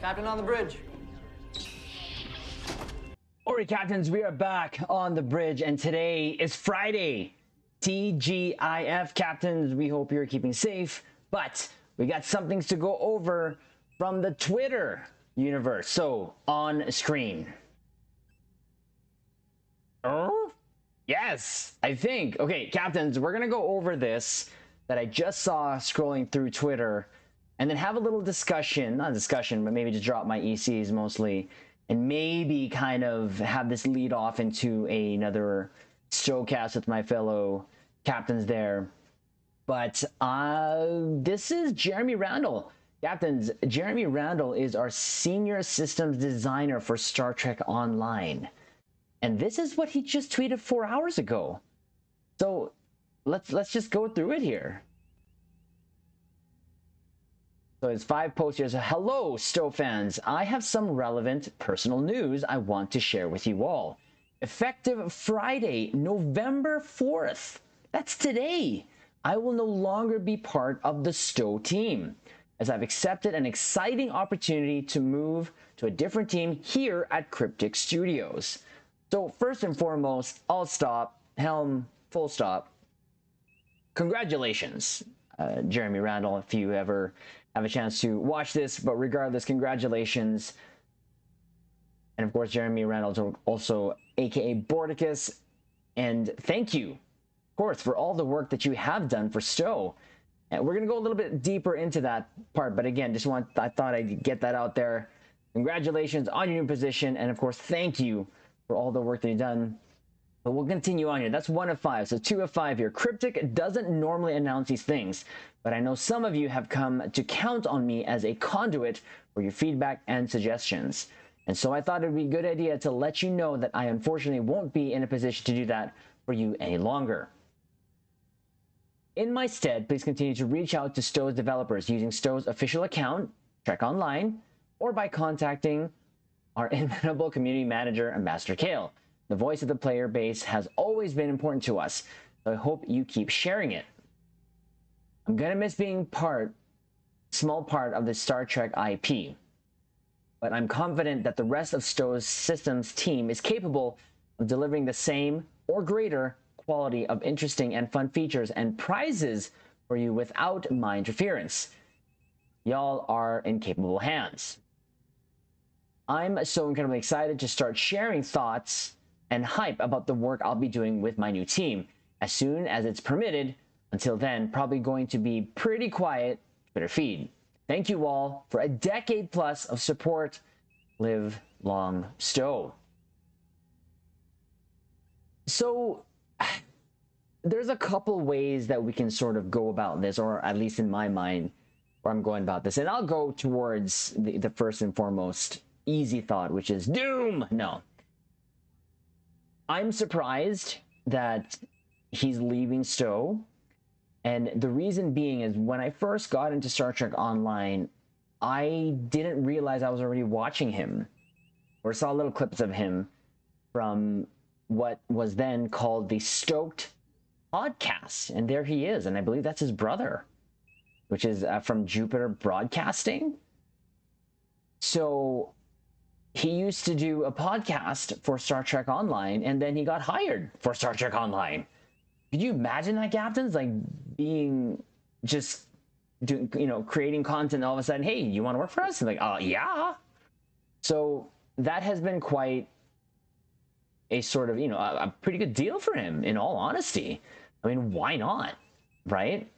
Captain on the bridge. Alright, Captains, we are back on the bridge, and today is Friday. TGIF, Captains, we hope you're keeping safe, but we got some things to go over from the Twitter universe. So, on screen. Oh? Yes, I think. Okay, Captains, we're going to go over this that I just saw scrolling through Twitter, and then have a little discussion, not a discussion, but maybe just drop my ECs mostly, and maybe kind of have this lead off into another showcast with my fellow captains there. But this is Jeremy Randall. Captains, Jeremy Randall is our senior systems designer for Star Trek Online. And this is what he just tweeted 4 hours ago. So let's just go through it here. So it's 5 posts here. So, hello, Stowe fans. I have some relevant personal news I want to share with you all. Effective Friday, November 4th, that's today, I will no longer be part of the Stowe team, as I've accepted an exciting opportunity to move to a different team here at Cryptic Studios. So first and foremost, I'll stop, helm, full stop. Congratulations, Jeremy Randall, if you ever have a chance to watch this, but regardless, congratulations. And of course, Jeremy Randall, also AKA BORTICUS, and thank you, of course, for all the work that you have done for Stowe. And we're gonna go a little bit deeper into that part, but again, I thought I'd get that out there. Congratulations on your new position, and of course, thank you for all the work that you've done. But we'll continue on here. That's 1 of 5, so 2 of 5 here. Cryptic doesn't normally announce these things, but I know some of you have come to count on me as a conduit for your feedback and suggestions. And so I thought it would be a good idea to let you know that I unfortunately won't be in a position to do that for you any longer. In my stead, please continue to reach out to Stowe's developers using Stowe's official account, Trek Online, or by contacting our inimitable community manager, Ambassador Kale. The voice of the player base has always been important to us, so I hope you keep sharing it. I'm gonna miss being small part of the Star Trek IP, but I'm confident that the rest of Stowe's systems team is capable of delivering the same or greater quality of interesting and fun features and prizes for you without my interference. Y'all are in capable hands. I'm so incredibly excited to start sharing thoughts and hype about the work I'll be doing with my new team as soon as it's permitted. Until then, probably going to be pretty quiet Twitter feed. Thank you all for a decade plus of support. Live long Stowe. So there's a couple ways that we can sort of go about this, or at least in my mind, where I'm going about this. And I'll go towards the first and foremost easy thought, which is doom. No. I'm surprised that he's leaving Stowe. And the reason being is when I first got into Star Trek Online, I didn't realize I was already watching him, or saw little clips of him from what was then called the Stoked podcast. And there he is. And I believe that's his brother, which is from Jupiter Broadcasting. So he used to do a podcast for Star Trek Online, and then he got hired for Star Trek Online. Could you imagine that, Captains? Like being just doing, creating content, and all of a sudden, hey, you want to work for us? And like, yeah. So that has been quite a sort of, a pretty good deal for him, in all honesty. I mean, why not? Right?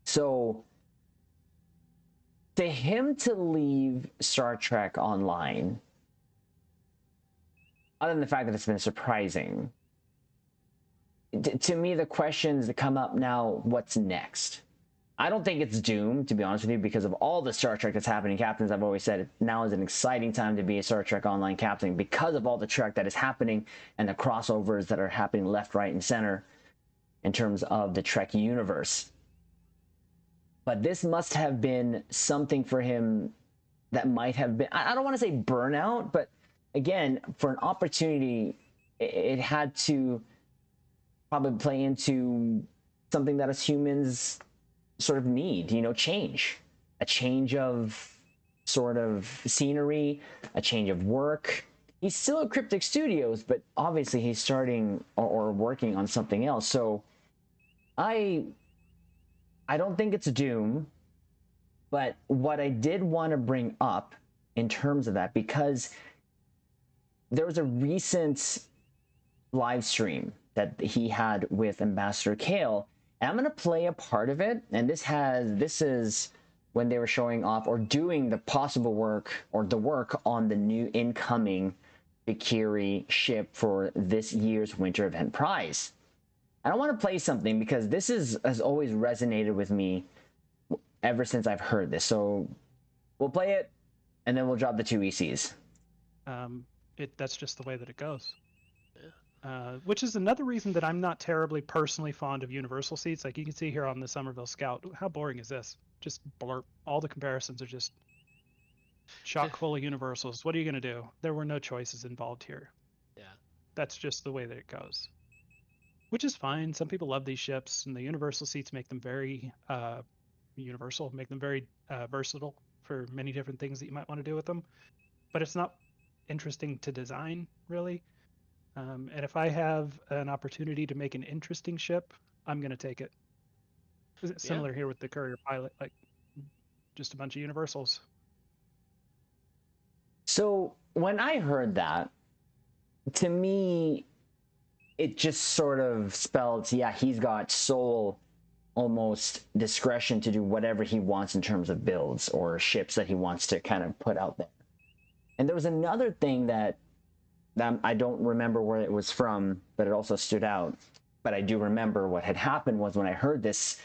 So to him to leave Star Trek Online, other than the fact that it's been surprising, to me, the questions that come up now, what's next? I don't think it's doomed, to be honest with you, because of all the Star Trek that's happening. Captains, I've always said, now is an exciting time to be a Star Trek Online captain because of all the Trek that is happening and the crossovers that are happening left, right, and center in terms of the Trek universe. But this must have been something for him that might have been, I don't want to say burnout, but again, for an opportunity, it had to probably play into something that us humans sort of need, change. A change of sort of scenery, a change of work. He's still at Cryptic Studios, but obviously he's starting or working on something else. So I don't think it's doom, but what I did want to bring up in terms of that, because there was a recent live stream that he had with Ambassador Kale, and I'm going to play a part of it. And this is when they were showing off or doing the possible work or the work on the new incoming Bikiri ship for this year's winter event prize. And I want to play something because this has always resonated with me ever since I've heard this. So we'll play it and then we'll drop the 2 ECs. That's just the way that it goes. Which is another reason that I'm not terribly personally fond of universal seats. Like you can see here on the Somerville Scout, how boring is this? Just blurp. All the comparisons are just chock full of universals. What are you going to do? There were no choices involved here. Yeah. That's just the way that it goes. Which is fine. Some people love these ships, and the universal seats make them very universal, make them very versatile for many different things that you might want to do with them. But it's not interesting to design, really. And if I have an opportunity to make an interesting ship, I'm going to take it. Similar here with the Courier Pilot, like just a bunch of universals. So when I heard that, to me, it just sort of spelled, yeah, he's got sole almost discretion to do whatever he wants in terms of builds or ships that he wants to kind of put out there. And there was another thing that I don't remember where it was from, but it also stood out. But I do remember what had happened was when I heard this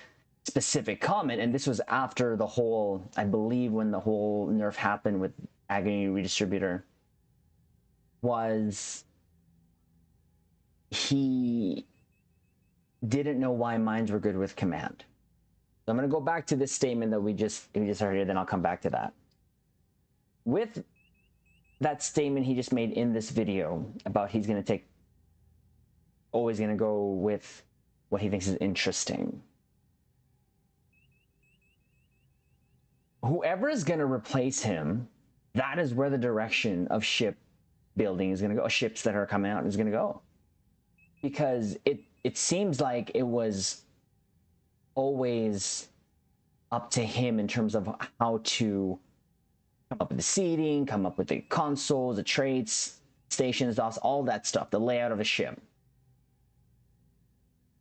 specific comment, and this was after the whole, I believe when the whole nerf happened with Agony Redistributor, was he didn't know why mines were good with command. So I'm going to go back to this statement that we just heard here, then I'll come back to that. With that statement he just made in this video about he's going to always going to go with what he thinks is interesting. Whoever is going to replace him, that is where the direction of ship building is going to go. Ships that are coming out is going to go. Because it seems like it was always up to him in terms of how to come up with the seating, come up with the consoles, the traits, stations, DOS, all that stuff, the layout of a ship.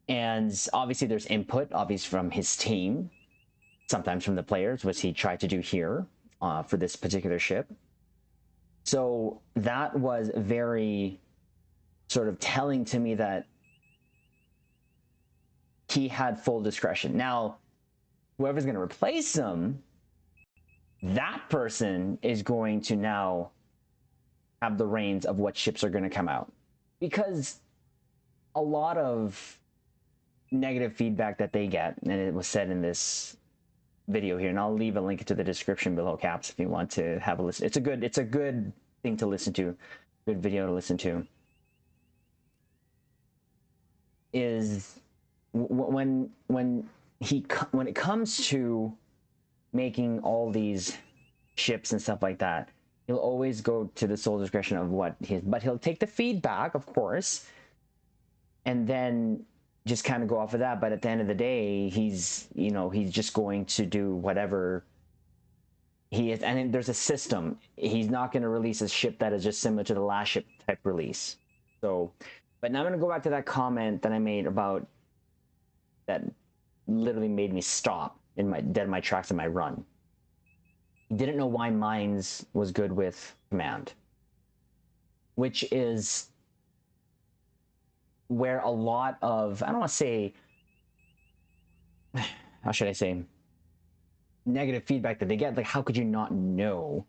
And obviously there's input, obviously from his team, sometimes from the players, which he tried to do here for this particular ship. So that was very sort of telling to me that he had full discretion. Now, whoever's going to replace him, that person is going to now have the reins of what ships are going to come out. Because a lot of negative feedback that they get, and it was said in this video here, and I'll leave a link to the description below, Caps, if you want to have a listen. It's a good thing to listen to, good video to listen to. Is when it comes to making all these ships and stuff like that, he'll always go to the sole discretion of what his, but he'll take the feedback, of course, and then just kind of go off of that. But at the end of the day, he's just going to do whatever he is. And there's a system. He's not going to release a ship that is just similar to the last ship type release. So, but now I'm going to go back to that comment that I made about that literally made me stop in my dead in my tracks in my run. He didn't know why mines was good with command, which is where a lot of, I don't want to say, how should I say, negative feedback that they get, like, how could you not know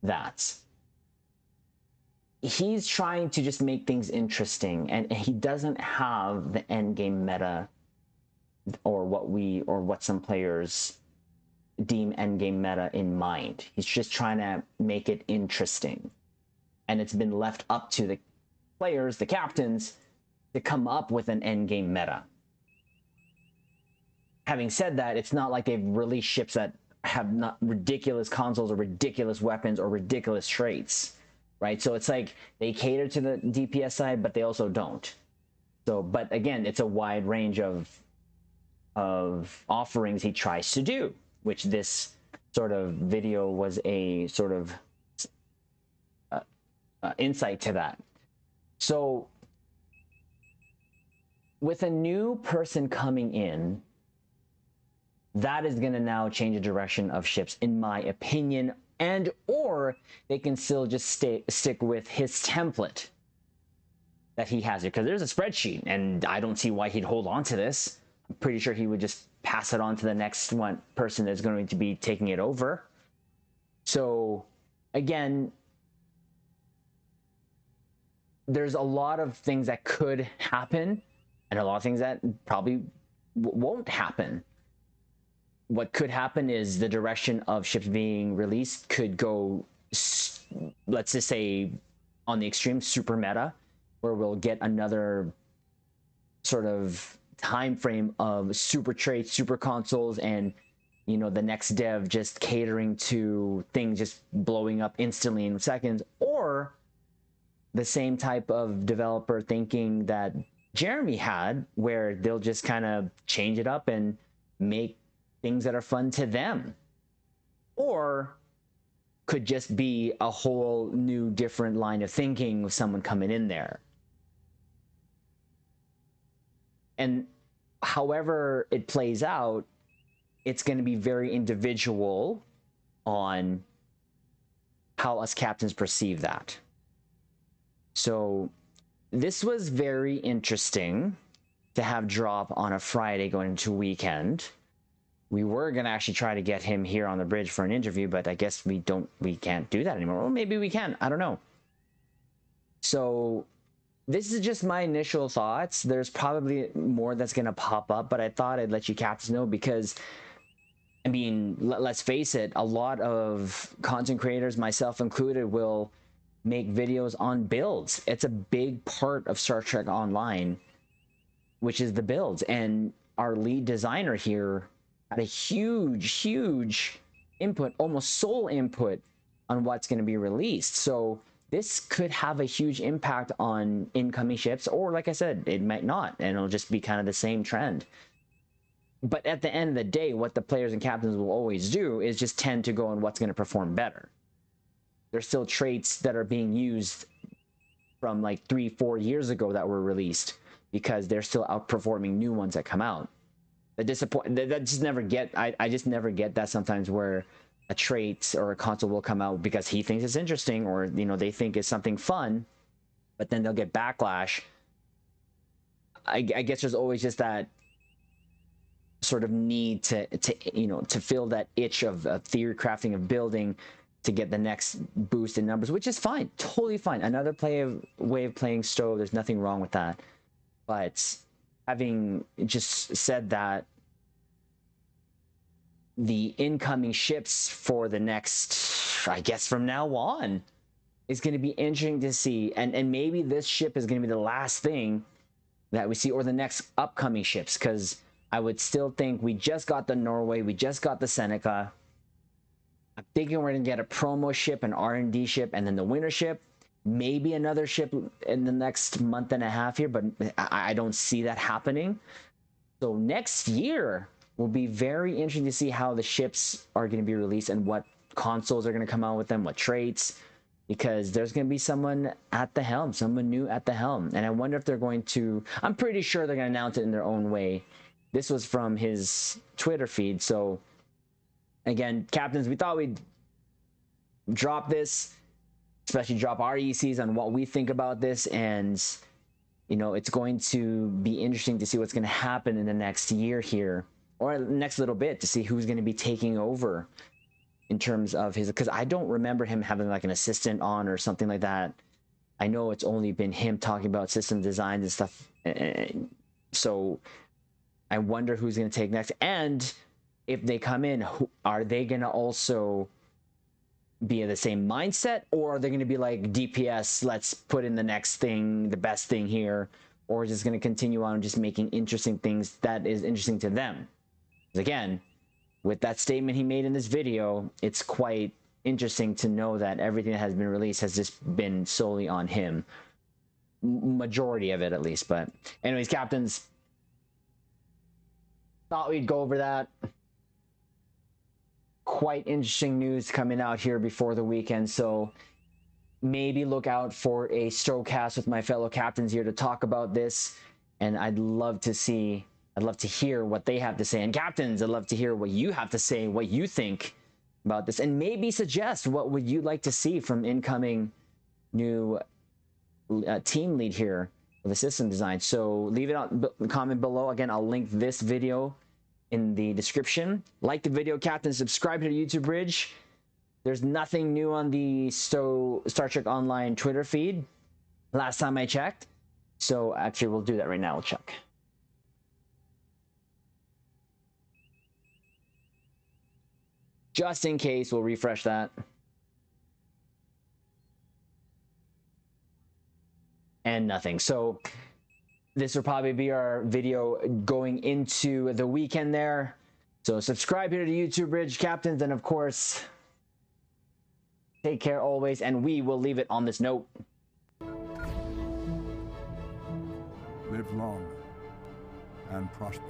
that? He's trying to just make things interesting, and he doesn't have the end game meta or what some players deem end game meta in mind. He's just trying to make it interesting, and it's been left up to the players, the captains, to come up with an end game meta. Having said that, it's not like they've released ships that have not ridiculous consoles or ridiculous weapons or ridiculous traits, right? So it's like they cater to the DPS side, but they also don't. So, but again, it's a wide range of offerings he tries to do, which this sort of video was a sort of insight to that. So with a new person coming in, that is going to now change the direction of ships, in my opinion, and or they can still just stick with his template that he has here, because there's a spreadsheet, and I don't see why he'd hold on to this. I'm pretty sure he would just pass it on to the next one person that's going to be taking it over. So again, there's a lot of things that could happen and a lot of things that probably won't happen. What could happen is the direction of ships being released could go, let's just say, on the extreme, super meta, where we'll get another sort of time frame of super traits, super consoles, and you know, the next dev just catering to things just blowing up instantly in seconds, or the same type of developer thinking that Jeremy had, where they'll just kind of change it up and make things that are fun to them, or could just be a whole new different line of thinking with someone coming in there. And however it plays out, it's going to be very individual on how us captains perceive that. So this was very interesting to have drop on a Friday going into weekend. We were going to actually try to get him here on the bridge for an interview, but I guess we can't do that anymore. Or maybe we can, I don't know. So this is just my initial thoughts. There's probably more that's going to pop up, but I thought I'd let you captains know, because I mean, let's face it, a lot of content creators, myself included, will make videos on builds. It's a big part of Star Trek Online, which is the builds. And our lead designer here had a huge input, almost sole input, on what's going to be released. So this could have a huge impact on incoming ships, or like I said, it might not, and it'll just be kind of the same trend. But at the end of the day, what the players and captains will always do is just tend to go on what's going to perform better. There's still traits that are being used from like 3-4 years ago that were released, because they're still outperforming new ones that come out. I just never get that sometimes, where a trait or a console will come out because he thinks it's interesting, or you know, they think it's something fun, but then they'll get backlash. I guess there's always just that sort of need to you know, to fill that itch of theory crafting, of building, to get the next boost in numbers, which is fine, totally fine. Another way of playing Stove, there's nothing wrong with that. But having just said that, the incoming ships for the next, I guess from now on, is going to be interesting to see. And maybe this ship is going to be the last thing that we see, or the next upcoming ships, because I would still think we just got the Norway, we just got the Seneca. I'm thinking we're going to get a promo ship, an R&D ship, and then the winter ship. Maybe another ship in the next month and a half here, but I don't see that happening. So next year will be very interesting to see how the ships are going to be released and what consoles are going to come out with them, what traits, because there's going to be someone at the helm, someone new at the helm. And I wonder if they're going to, I'm pretty sure they're going to announce it in their own way. This was from his Twitter feed. So again, captains, we thought we'd drop this, especially drop our ECs on what we think about this. And, you know, it's going to be interesting to see what's going to happen in the next year here, or next little bit, to see who's going to be taking over in terms of his, because I don't remember him having like an assistant on or something like that. I know it's only been him talking about system designs and stuff. So I wonder who's going to take next. And if they come in, are they going to also be in the same mindset, or are they going to be like DPS, let's put in the next thing, the best thing here, or is it going to continue on just making interesting things that is interesting to them? Because again, with that statement he made in this video, it's quite interesting to know that everything that has been released has just been solely on him. Majority of it, at least. But anyways, captains, thought we'd go over that. Quite interesting news coming out here before the weekend, so maybe look out for a Stowcast with my fellow captains here to talk about this. And I'd love to hear what they have to say. And captains, I'd love to hear what you have to say, what you think about this, and maybe suggest what would you like to see from incoming new team lead here for the system design. So leave it on the comment below. Again, I'll link this video in the description. Like the video, captain, subscribe to the YouTube Bridge. There's nothing new on the Star Trek Online Twitter feed last time I checked. So actually, we'll do that right now. We'll check. Just in case, we'll refresh that. And nothing. So this will probably be our video going into the weekend there. So subscribe here to the YouTube Bridge, captains, and of course, take care always, and we will leave it on this note. Live long and prosper.